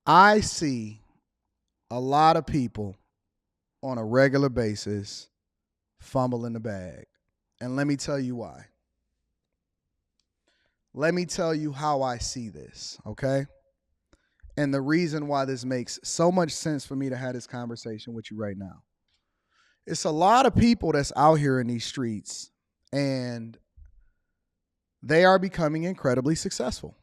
I see a lot of people on a regular basis fumble in the bag. And let me tell you why. Let me tell you how I see this, okay? And the reason why this makes so much sense for me to have this conversation with you right now. It's a lot of people that's out here in these streets and they are becoming incredibly successful.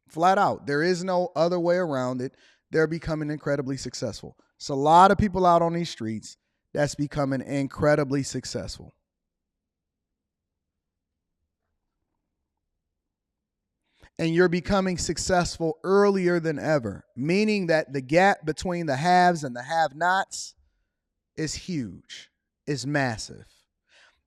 Flat out. There is no other way around it. They're becoming incredibly successful. It's a lot of people out on these streets that's becoming incredibly successful. And you're becoming successful earlier than ever, meaning that the gap between the haves and the have-nots is huge, is massive.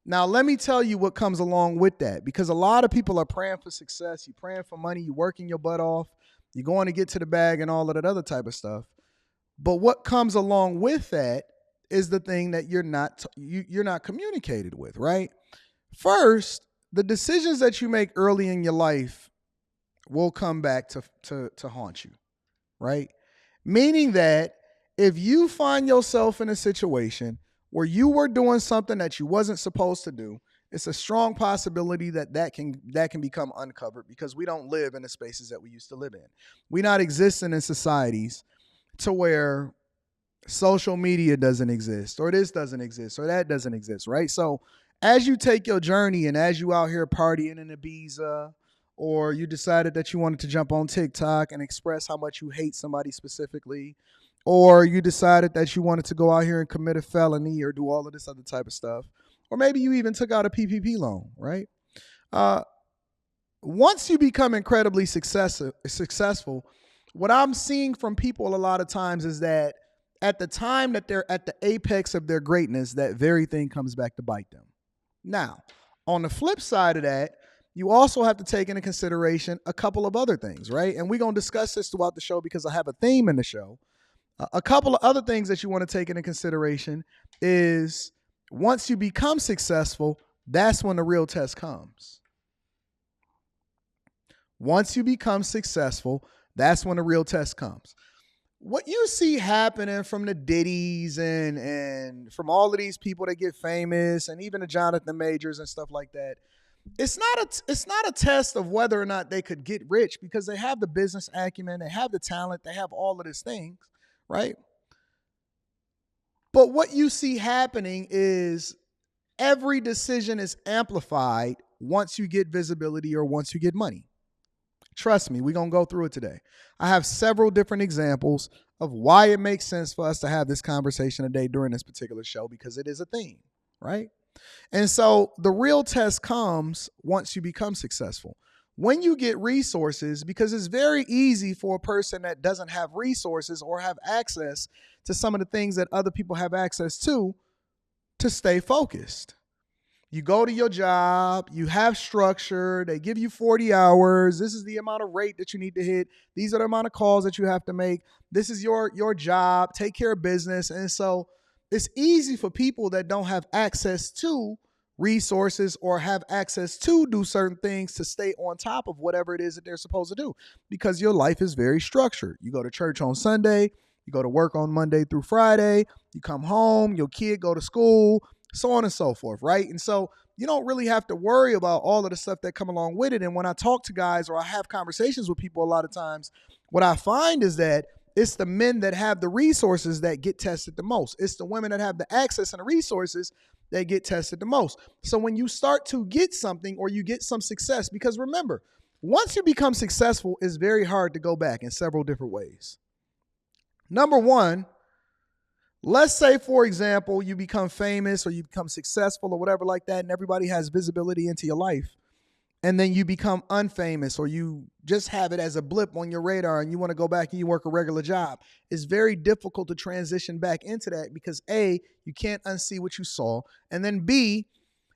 Now, let me tell you what comes along with that, because a lot of people are praying for success. You're praying for money. You're working your butt off. You're going to get to the bag and all of that other type of stuff. But what comes along with that is the thing that you're not communicated with, right? First, the decisions that you make early in your life will come back to haunt you, right? Meaning that if you find yourself in a situation where you were doing something that you wasn't supposed to do, it's a strong possibility that can become uncovered, because we don't live in the spaces that we used to live in. We're not existing in societies to where social media doesn't exist, or this doesn't exist, or that doesn't exist, right? So as you take your journey and as you out here partying in Ibiza, or you decided that you wanted to jump on TikTok and express how much you hate somebody specifically, or you decided that you wanted to go out here and commit a felony or do all of this other type of stuff, or maybe you even took out a PPP loan, right? Once you become incredibly successful, what I'm seeing from people a lot of times is that at the time that they're at the apex of their greatness, that very thing comes back to bite them. Now, on the flip side of that, you also have to take into consideration a couple of other things, right? And we're going to discuss this throughout the show because I have a theme in the show. A couple of other things that you want to take into consideration is once you become successful, that's when the real test comes. Once you become successful, that's when the real test comes. What you see happening from the Diddies and from all of these people that get famous, and even the Jonathan Majors and stuff like that, it's not a test of whether or not they could get rich, because they have the business acumen, they have the talent, they have all of these things, right? But what you see happening is every decision is amplified once you get visibility or once you get money. Trust me, we're going to go through it today. I have several different examples of why it makes sense for us to have this conversation today during this particular show, because it is a theme, right? And so the real test comes once you become successful. When you get resources, because it's very easy for a person that doesn't have resources or have access to some of the things that other people have access to stay focused. You go to your job, you have structure, they give you 40 hours. This is the amount of rate that you need to hit. These are the amount of calls that you have to make. This is your job. Take care of business. And so it's easy for people that don't have access to resources or have access to do certain things to stay on top of whatever it is that they're supposed to do, because your life is very structured. You go to church on Sunday, you go to work on Monday through Friday, you come home, your kid go to school, so on and so forth, right? And so you don't really have to worry about all of the stuff that come along with it. And when I talk to guys or I have conversations with people, a lot of times what I find is that it's the men that have the resources that get tested the most. It's the women that have the access and the resources that get tested the most. So when you start to get something or you get some success, because remember, once you become successful, it's very hard to go back in several different ways. Number one, let's say, for example, you become famous or you become successful or whatever like that, and everybody has visibility into your life. And then you become unfamous, or you just have it as a blip on your radar and you want to go back and you work a regular job. It's very difficult to transition back into that because A, you can't unsee what you saw. And then B,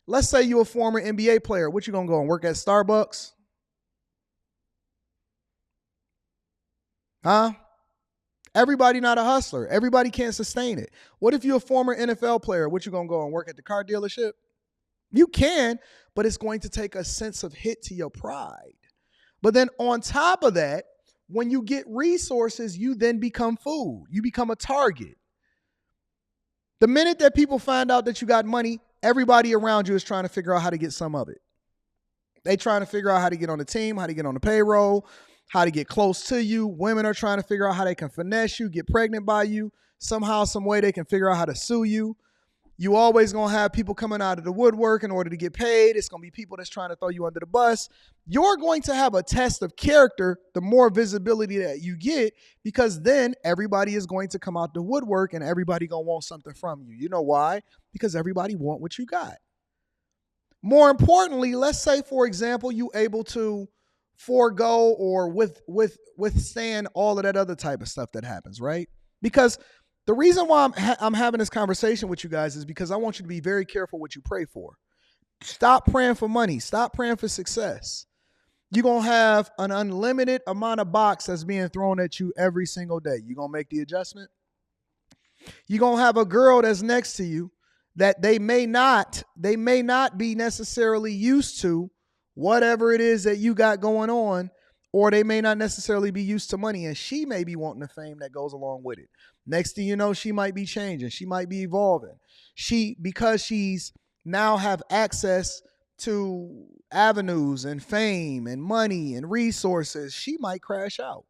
let's say you're a former NBA player. What you going to go and work at Starbucks? Huh? Everybody not a hustler. Everybody can't sustain it. What if you're a former NFL player? What you going to go and work at the car dealership? You can, but it's going to take a sense of hit to your pride. But then on top of that, When you get resources, you then become food. You become a target. The minute that people find out that you got money, everybody around you is trying to figure out how to get some of it. They trying to figure out how to get on the team, how to get on the payroll, how to get close to you. Women are trying to figure out how they can finesse you, get pregnant by you. Somehow, some way they can figure out how to sue you. You always going to have people coming out of the woodwork in order to get paid. It's going to be people that's trying to throw you under the bus. You're going to have a test of character the more visibility that you get, because then everybody is going to come out the woodwork and everybody going to want something from you. You know why? Because everybody want what you got. More importantly, let's say, for example, you able to forego or withstand all of that other type of stuff that happens, right? Because the reason why I'm having this conversation with you guys is because I want you to be very careful what you pray for. Stop praying for money. Stop praying for success. You're going to have an unlimited amount of box that's being thrown at you every single day. You're going to make the adjustment. You're going to have a girl that's next to you that they may not be necessarily used to whatever it is that you got going on, or they may not necessarily be used to money, and she may be wanting the fame that goes along with it. Next thing you know, she might be changing. She might be evolving. Because she's now have access to avenues and fame and money and resources, she might crash out.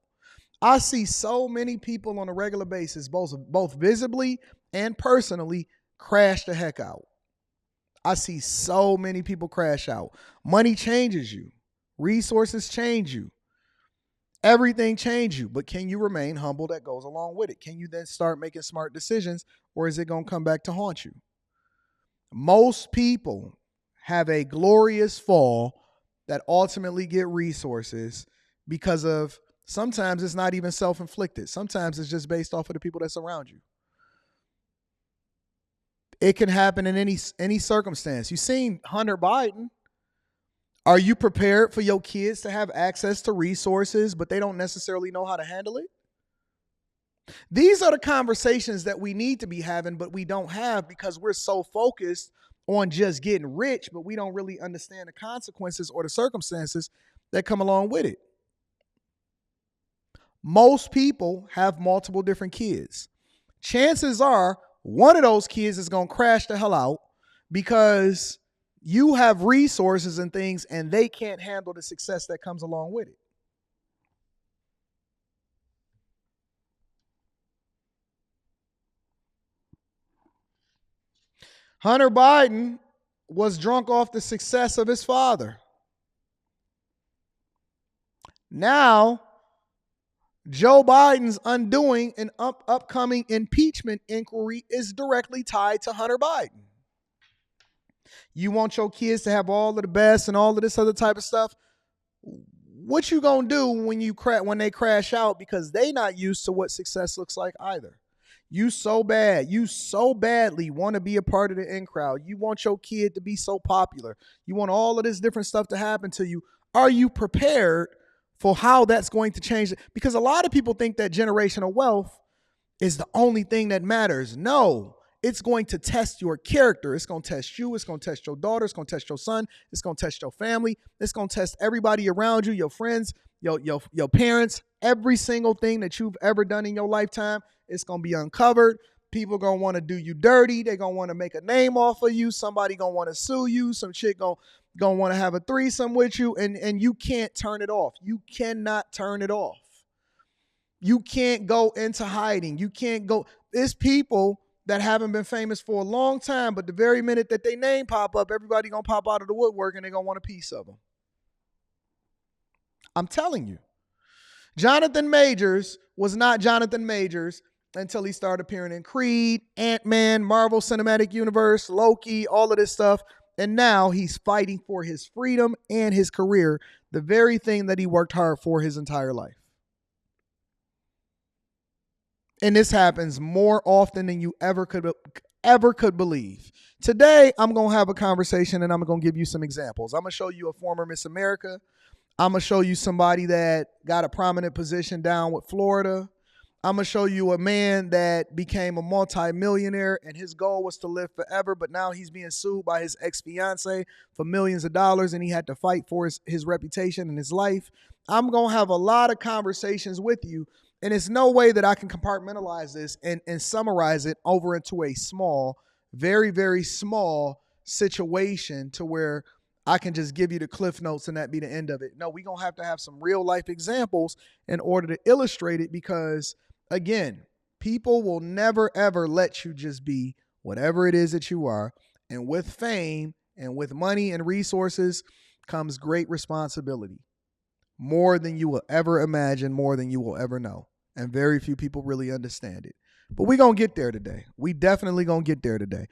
I see so many people on a regular basis, both visibly and personally, crash the heck out. I see so many people crash out. Money changes you. Resources change you. Everything changes you, but can you remain humble that goes along with it? Can you then start making smart decisions, or is it going to come back to haunt you? Most people have a glorious fall that ultimately get resources because of, sometimes it's not even self-inflicted. Sometimes it's just based off of the people that's around you. It can happen in any circumstance. You've seen Hunter Biden. Are you prepared for your kids to have access to resources, but they don't necessarily know how to handle it? These are the conversations that we need to be having, but we don't have because we're so focused on just getting rich, but we don't really understand the consequences or the circumstances that come along with it. Most people have multiple different kids. Chances are one of those kids is going to crash the hell out because you have resources and things, and they can't handle the success that comes along with it. Hunter Biden was drunk off the success of his father. Now, Joe Biden's undoing an upcoming impeachment inquiry is directly tied to Hunter Biden. You want your kids to have all of the best and all of this other type of stuff. What you gonna do when they crash out because they not used to what success looks like either? You so badly want to be a part of the in crowd. You want your kid to be so popular. You want all of this different stuff to happen to you. Are you prepared for how that's going to change? Because a lot of people think that generational wealth is the only thing that matters. No. It's going to test your character. It's going to test you. It's going to test your daughter. It's going to test your son. It's going to test your family. It's going to test everybody around you, your friends, your parents. Every single thing that you've ever done in your lifetime, it's going to be uncovered. People are going to want to do you dirty. They're going to want to make a name off of you. Somebody going to want to sue you. Some chick going to want to have a threesome with you, and you can't turn it off. You cannot turn it off. You can't go into hiding. You can't go. It's people that haven't been famous for a long time, but the very minute that their name pop up, everybody gonna pop out of the woodwork and they're gonna want a piece of them. I'm telling you. Jonathan Majors was not Jonathan Majors until he started appearing in Creed, Ant-Man, Marvel Cinematic Universe, Loki, all of this stuff. And now he's fighting for his freedom and his career, the very thing that he worked hard for his entire life. And this happens more often than you ever could believe. Today, I'm going to have a conversation and I'm going to give you some examples. I'm going to show you a former Miss America. I'm going to show you somebody that got a prominent position down with Florida. I'm going to show you a man that became a multimillionaire and his goal was to live forever, but now he's being sued by his ex-fiance for millions of dollars and he had to fight for his reputation and his life. I'm going to have a lot of conversations with you, and it's no way that I can compartmentalize this and summarize it over into a small, very, very small situation to where I can just give you the cliff notes and that be the end of it. No, we're going to have some real life examples in order to illustrate it because, again, people will never, ever let you just be whatever it is that you are. And with fame and with money and resources comes great responsibility. More than you will ever imagine, more than you will ever know. And very few people really understand it. But we're going to get there today. We definitely going to get there today.